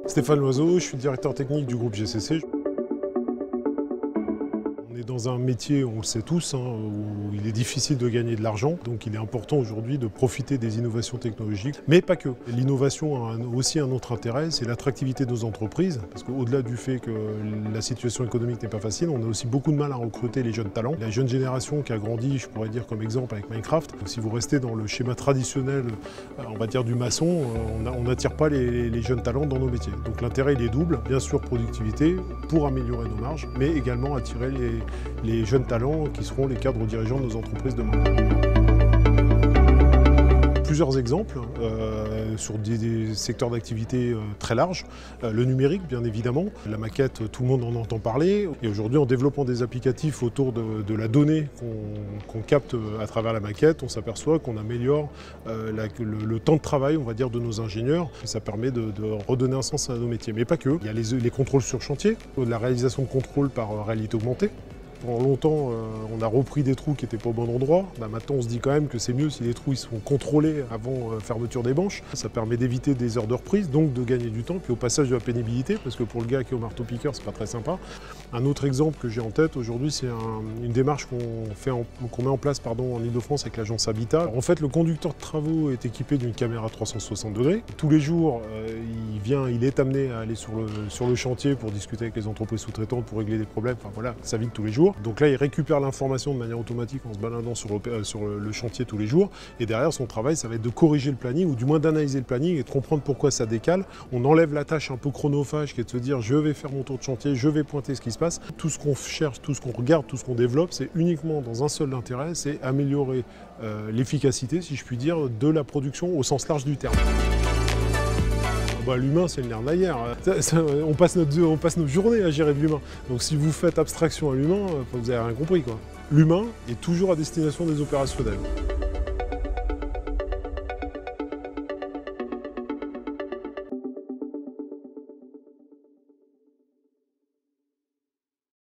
Stéphane Loiseau, je suis directeur technique du groupe GCC. On est dans un métier, on le sait tous, où il est difficile de gagner de l'argent. Donc il est important aujourd'hui de profiter des innovations technologiques, mais pas que. L'innovation a aussi un autre intérêt, c'est l'attractivité de nos entreprises. Parce qu'au-delà du fait que la situation économique n'est pas facile, on a aussi beaucoup de mal à recruter les jeunes talents. La jeune génération qui a grandi, je pourrais dire comme exemple avec Minecraft. Donc, si vous restez dans le schéma traditionnel, on va dire du maçon, on n'attire pas les jeunes talents dans nos métiers. Donc l'intérêt il est double, bien sûr productivité pour améliorer nos marges, mais également attirer les jeunes talents qui seront les cadres dirigeants de nos entreprises demain. Plusieurs exemples sur des secteurs d'activité très larges. Le numérique, bien évidemment. La maquette, tout le monde en entend parler. Et aujourd'hui, en développant des applicatifs autour de la donnée qu'on capte à travers la maquette, on s'aperçoit qu'on améliore le temps de travail, on va dire, de nos ingénieurs. Et ça permet de redonner un sens à nos métiers. Mais pas que. Il y a les contrôles sur chantier, la réalisation de contrôles par réalité augmentée. Pendant longtemps, on a repris des trous qui n'étaient pas au bon endroit. Maintenant, on se dit quand même que c'est mieux si les trous ils sont contrôlés avant fermeture des banches. Ça permet d'éviter des heures de reprise, donc de gagner du temps, puis au passage de la pénibilité, parce que pour le gars qui est au marteau-piqueur, c'est pas très sympa. Un autre exemple que j'ai en tête aujourd'hui, c'est une démarche qu'on met en place en Ile-de-France avec l'agence Habitat. Alors, en fait, le conducteur de travaux est équipé d'une caméra 360 degrés. Tous les jours, il est amené à aller sur le chantier pour discuter avec les entreprises sous-traitantes, pour régler des problèmes. Enfin voilà, ça vit tous les jours. Donc là, il récupère l'information de manière automatique en se baladant sur le chantier tous les jours. Et derrière, son travail, ça va être de corriger le planning, ou du moins d'analyser le planning et de comprendre pourquoi ça décale. On enlève la tâche un peu chronophage qui est de se dire je vais faire mon tour de chantier, je vais pointer ce qui se passe. Tout ce qu'on cherche, tout ce qu'on regarde, tout ce qu'on développe, c'est uniquement dans un seul intérêt, c'est améliorer l'efficacité, si je puis dire, de la production au sens large du terme. L'humain, c'est le nerf de la guerre. On passe nos journées à gérer de l'humain. Donc si vous faites abstraction à l'humain, vous n'avez rien compris, quoi. L'humain est toujours à destination des opérationnels.